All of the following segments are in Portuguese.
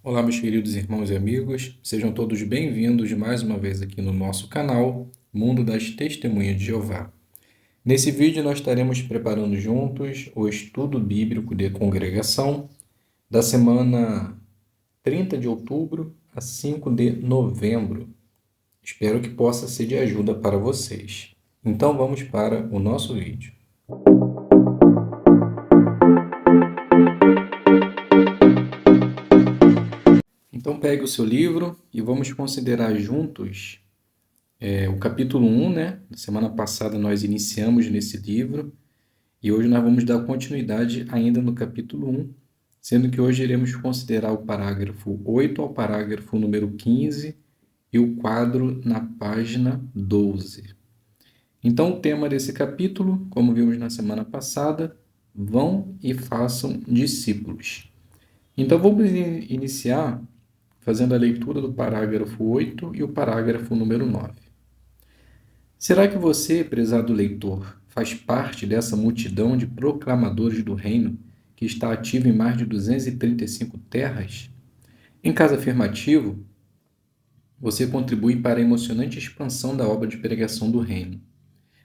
Olá, meus queridos irmãos e amigos, sejam todos bem-vindos mais uma vez aqui no nosso canal Mundo das Testemunhas de Jeová. Nesse vídeo, nós estaremos preparando juntos o estudo bíblico de congregação da semana 30 de outubro a 5 de novembro. Espero que possa ser de ajuda para vocês. Então, vamos para o nosso vídeo. Então, pegue o seu livro e vamos considerar juntos o capítulo 1, né? Na semana passada nós iniciamos nesse livro e hoje nós vamos dar continuidade ainda no capítulo 1, sendo que hoje iremos considerar o parágrafo 8 ao parágrafo número 15 e o quadro na página 12. Então, o tema desse capítulo, como vimos na semana passada, vão e façam discípulos. Então, vamos iniciar fazendo a leitura do parágrafo 8 e o parágrafo número 9. Será que você, prezado leitor, faz parte dessa multidão de proclamadores do reino que está ativa em mais de 235 terras? Em caso afirmativo, você contribui para a emocionante expansão da obra de pregação do reino.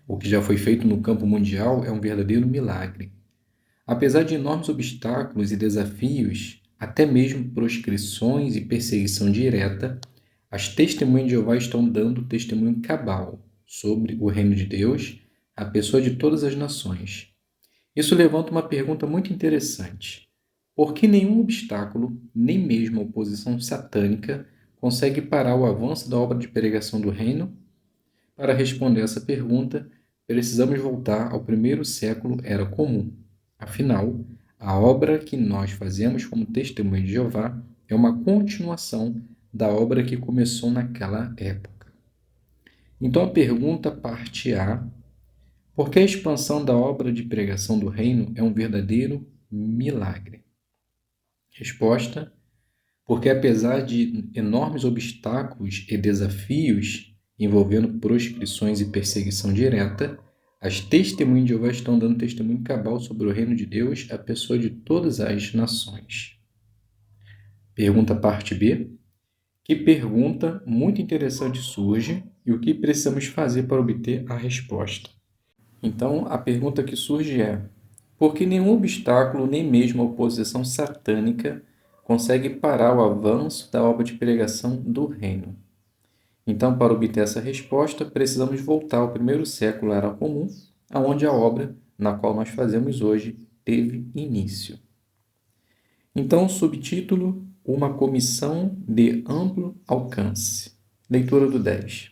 O que já foi feito no campo mundial é um verdadeiro milagre. Apesar de enormes obstáculos e desafios, até mesmo proscrições e perseguição direta, as testemunhas de Jeová estão dando testemunho cabal sobre o reino de Deus, a pessoa de todas as nações. Isso levanta uma pergunta muito interessante. Por que nenhum obstáculo, nem mesmo a oposição satânica, consegue parar o avanço da obra de pregação do reino? Para responder essa pergunta, precisamos voltar ao primeiro século Era Comum. Afinal, a obra que nós fazemos como testemunha de Jeová é uma continuação da obra que começou naquela época. Então a pergunta parte A: por que a expansão da obra de pregação do reino é um verdadeiro milagre? Resposta: porque apesar de enormes obstáculos e desafios envolvendo proscrições e perseguição direta, as testemunhas de Jeová estão dando testemunho cabal sobre o reino de Deus à pessoa de todas as nações. Pergunta parte B. Que pergunta muito interessante surge e o que precisamos fazer para obter a resposta? Então, a pergunta que surge é: por que nenhum obstáculo, nem mesmo a oposição satânica, consegue parar o avanço da obra de pregação do reino? Então, para obter essa resposta, precisamos voltar ao primeiro século Era Comum, aonde a obra, na qual nós fazemos hoje, teve início. Então, subtítulo: uma comissão de amplo alcance. Leitura do 10.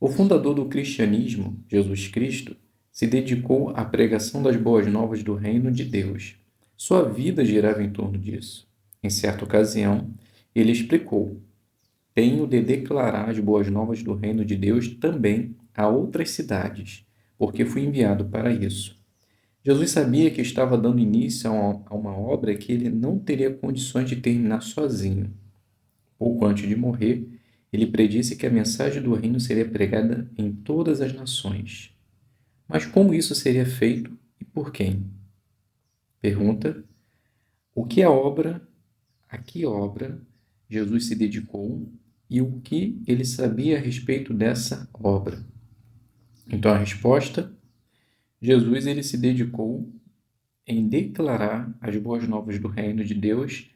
O fundador do cristianismo, Jesus Cristo, se dedicou à pregação das boas novas do reino de Deus. Sua vida girava em torno disso. Em certa ocasião, ele explicou: tenho de declarar as boas novas do reino de Deus também a outras cidades, porque fui enviado para isso. Jesus sabia que estava dando início a uma obra que ele não teria condições de terminar sozinho. Pouco antes de morrer, ele predisse que a mensagem do reino seria pregada em todas as nações. Mas como isso seria feito e por quem? Pergunta: a que obra Jesus se dedicou e o que ele sabia a respeito dessa obra? Então a resposta: Jesus ele se dedicou em declarar as boas novas do reino de Deus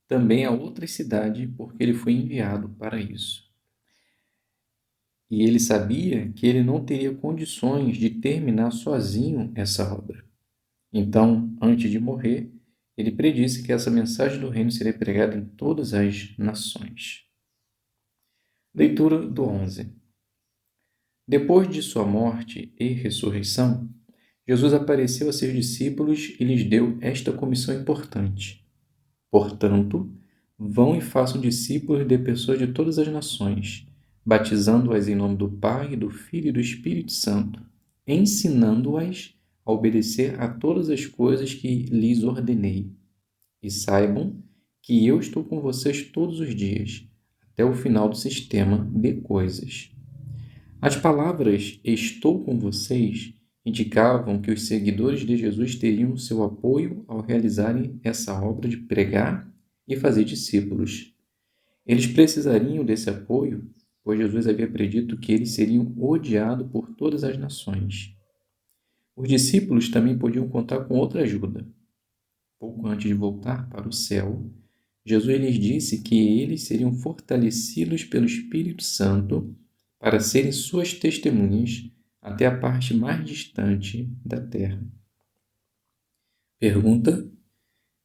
também a outras cidades, porque ele foi enviado para isso. E ele sabia que ele não teria condições de terminar sozinho essa obra. Então, antes de morrer, ele predisse que essa mensagem do reino seria pregada em todas as nações. Leitura do 11. Depois de sua morte e ressurreição, Jesus apareceu a seus discípulos e lhes deu esta comissão importante. Portanto, vão e façam discípulos de pessoas de todas as nações, batizando-as em nome do Pai, do Filho e do Espírito Santo, ensinando-as a obedecer a todas as coisas que lhes ordenei. E saibam que eu estou com vocês todos os dias, até o final do sistema de coisas. As palavras "estou com vocês" indicavam que os seguidores de Jesus teriam seu apoio ao realizarem essa obra de pregar e fazer discípulos. Eles precisariam desse apoio, pois Jesus havia predito que eles seriam odiados por todas as nações. Os discípulos também podiam contar com outra ajuda. Pouco antes de voltar para o céu, Jesus lhes disse que eles seriam fortalecidos pelo Espírito Santo para serem suas testemunhas até a parte mais distante da terra. Pergunta: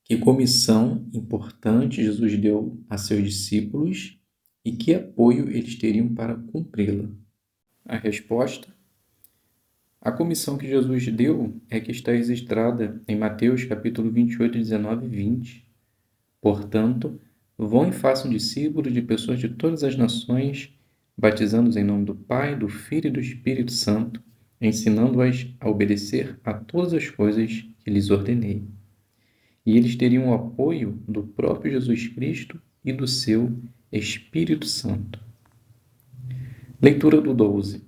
que comissão importante Jesus deu a seus discípulos e que apoio eles teriam para cumpri-la? A resposta: a comissão que Jesus deu é que está registrada em Mateus capítulo 28, 19 e 20. Portanto, vão e façam discípulos de pessoas de todas as nações, batizando-os em nome do Pai, do Filho e do Espírito Santo, ensinando-as a obedecer a todas as coisas que lhes ordenei. E eles teriam o apoio do próprio Jesus Cristo e do seu Espírito Santo. Leitura do 12.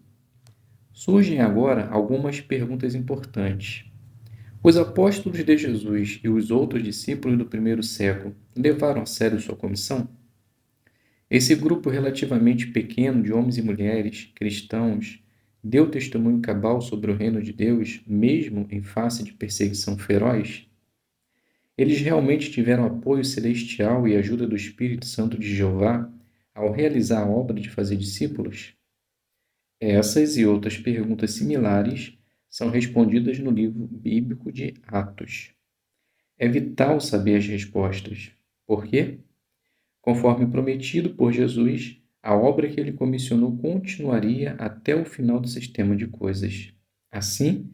Surgem agora algumas perguntas importantes. Os apóstolos de Jesus e os outros discípulos do primeiro século levaram a sério sua comissão? Esse grupo relativamente pequeno de homens e mulheres cristãos deu testemunho cabal sobre o reino de Deus, mesmo em face de perseguição feroz? Eles realmente tiveram apoio celestial e ajuda do Espírito Santo de Jeová ao realizar a obra de fazer discípulos? Essas e outras perguntas similares são respondidas no livro bíblico de Atos. É vital saber as respostas. Por quê? Conforme prometido por Jesus, a obra que ele comissionou continuaria até o final do sistema de coisas. Assim,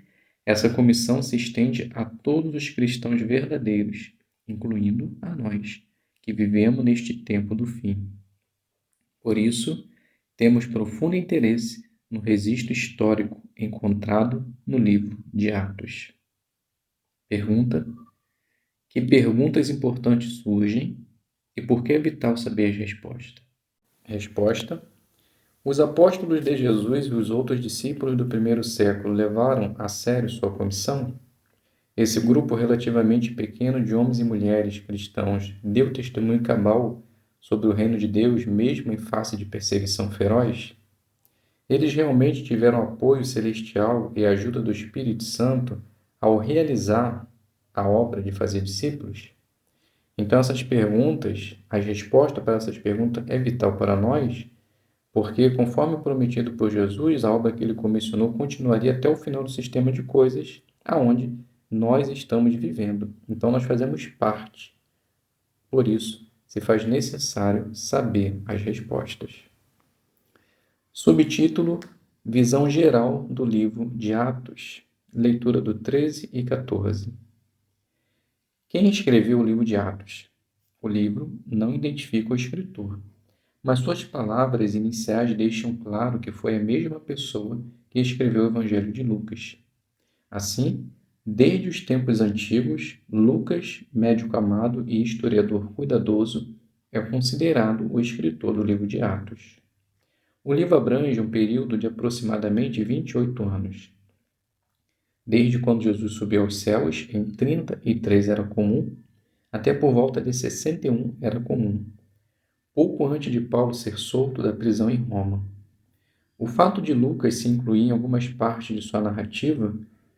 essa comissão se estende a todos os cristãos verdadeiros, incluindo a nós, que vivemos neste tempo do fim. Por isso, temos profundo interesse no registro histórico encontrado no livro de Atos. Pergunta: que perguntas importantes surgem e por que é vital saber as respostas? Resposta: os apóstolos de Jesus e os outros discípulos do primeiro século levaram a sério sua comissão? Esse grupo relativamente pequeno de homens e mulheres cristãos deu testemunho cabal sobre o reino de Deus, mesmo em face de perseguição feroz? Eles realmente tiveram apoio celestial e ajuda do Espírito Santo ao realizar a obra de fazer discípulos? Então, as respostas para essas perguntas é vital para nós, porque, conforme prometido por Jesus, a obra que ele comissionou continuaria até o final do sistema de coisas, aonde nós estamos vivendo. Então, nós fazemos parte. Por isso, se faz necessário saber as respostas. Subtítulo: Visão geral do livro de Atos. Leitura do 13 e 14. Quem escreveu o livro de Atos? O livro não identifica o escritor, mas suas palavras iniciais deixam claro que foi a mesma pessoa que escreveu o Evangelho de Lucas. Assim, desde os tempos antigos, Lucas, médico amado e historiador cuidadoso, é considerado o escritor do livro de Atos. O livro abrange um período de aproximadamente 28 anos. Desde quando Jesus subiu aos céus, em 33 era comum, até por volta de 61 era comum, pouco antes de Paulo ser solto da prisão em Roma. O fato de Lucas se incluir em algumas partes de sua narrativa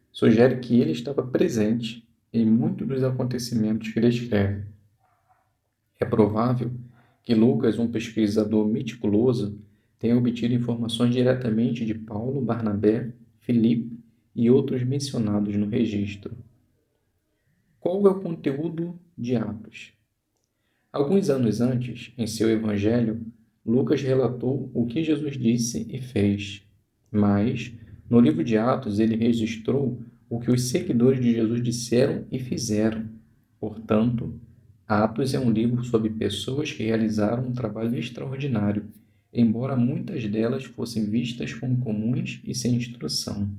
sugere que ele estava presente em muitos dos acontecimentos que ele escreve. É provável que Lucas, um pesquisador meticuloso, tenha obtido informações diretamente de Paulo, Barnabé, Filipe e outros mencionados no registro. Qual é o conteúdo de Atos? Alguns anos antes, em seu evangelho, Lucas relatou o que Jesus disse e fez. Mas, no livro de Atos, ele registrou o que os seguidores de Jesus disseram e fizeram. Portanto, Atos é um livro sobre pessoas que realizaram um trabalho extraordinário, embora muitas delas fossem vistas como comuns e sem instrução.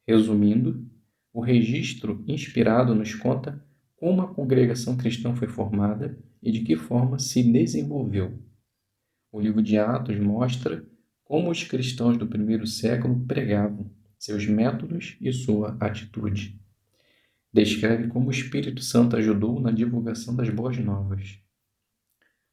Resumindo, o registro inspirado nos conta como a congregação cristã foi formada e de que forma se desenvolveu. O livro de Atos mostra como os cristãos do primeiro século pregavam, seus métodos e sua atitude. Descreve como o Espírito Santo ajudou na divulgação das boas novas.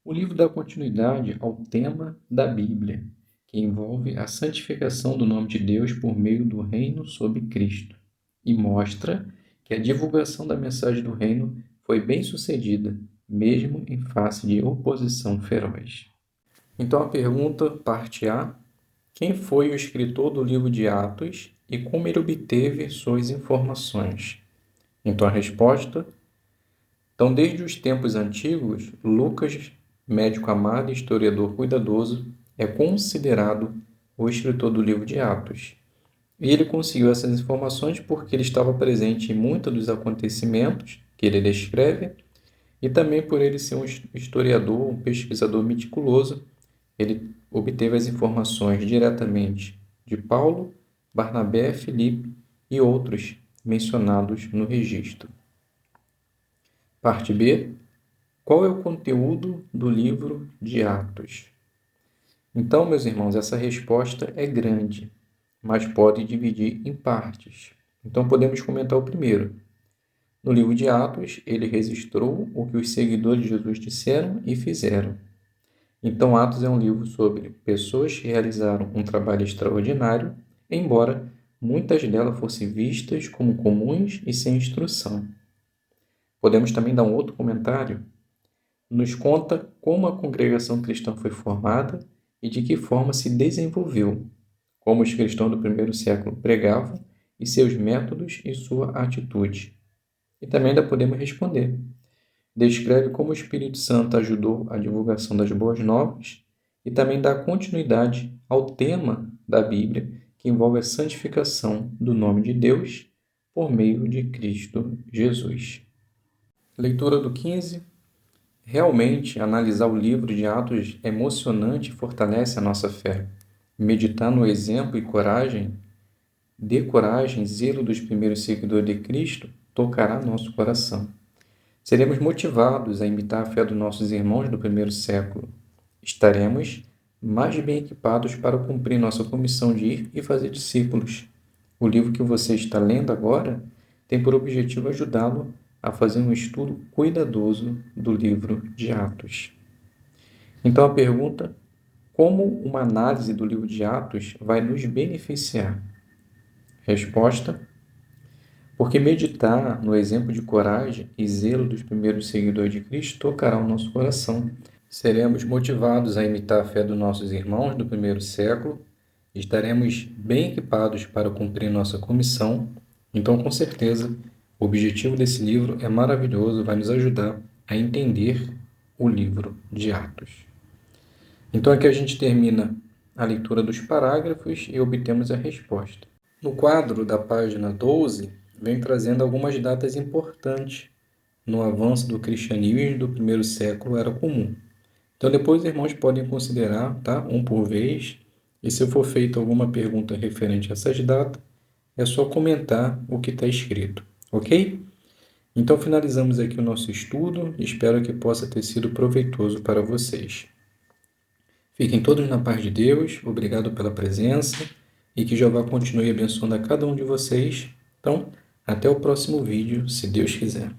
O livro dá continuidade ao tema da Bíblia, que envolve a santificação do nome de Deus por meio do reino sob Cristo, e mostra que a divulgação da mensagem do reino foi bem sucedida, mesmo em face de oposição feroz. Então a pergunta, parte A: quem foi o escritor do livro de Atos e como ele obteve suas informações? Então a resposta: então, desde os tempos antigos, Lucas, médico amado e historiador cuidadoso, é considerado o escritor do livro de Atos. E ele conseguiu essas informações porque ele estava presente em muitos dos acontecimentos que ele descreve, e também por ele ser um historiador, um pesquisador meticuloso, ele obteve as informações diretamente de Paulo, Barnabé, Filipe e outros mencionados no registro. Parte B: qual é o conteúdo do livro de Atos? Então, meus irmãos, essa resposta é grande, mas pode dividir em partes. Então, podemos comentar o primeiro. No livro de Atos, ele registrou o que os seguidores de Jesus disseram e fizeram. Então, Atos é um livro sobre pessoas que realizaram um trabalho extraordinário, embora muitas delas fossem vistas como comuns e sem instrução. Podemos também dar um outro comentário. Nos conta como a congregação cristã foi formada e de que forma se desenvolveu, como os cristãos do primeiro século pregavam e seus métodos e sua atitude. E também ainda podemos responder. Descreve como o Espírito Santo ajudou a divulgação das boas novas e também dá continuidade ao tema da Bíblia, que envolve a santificação do nome de Deus por meio de Cristo Jesus. Leitura do 15. Realmente, analisar o livro de Atos é emocionante e fortalece a nossa fé. Meditar no exemplo e coragem, zelo dos primeiros seguidores de Cristo, tocará nosso coração. Seremos motivados a imitar a fé dos nossos irmãos do primeiro século. Estaremos mais bem equipados para cumprir nossa comissão de ir e fazer discípulos. O livro que você está lendo agora tem por objetivo ajudá-lo a fazer um estudo cuidadoso do livro de Atos. Então a pergunta: como uma análise do livro de Atos vai nos beneficiar? Resposta: porque meditar no exemplo de coragem e zelo dos primeiros seguidores de Cristo tocará o nosso coração. Seremos motivados a imitar a fé dos nossos irmãos do primeiro século, estaremos bem equipados para cumprir nossa comissão. Então, com certeza, o objetivo desse livro é maravilhoso, vai nos ajudar a entender o livro de Atos. Então, aqui a gente termina a leitura dos parágrafos e obtemos a resposta. No quadro da página 12, vem trazendo algumas datas importantes no avanço do cristianismo do primeiro século era comum. Então, depois os irmãos podem considerar, tá? Um por vez, e se for feita alguma pergunta referente a essas datas, é só comentar o que está escrito. Ok? Então finalizamos aqui o nosso estudo, espero que possa ter sido proveitoso para vocês. Fiquem todos na paz de Deus, obrigado pela presença e que Jeová continue abençoando a cada um de vocês. Então, até o próximo vídeo, se Deus quiser.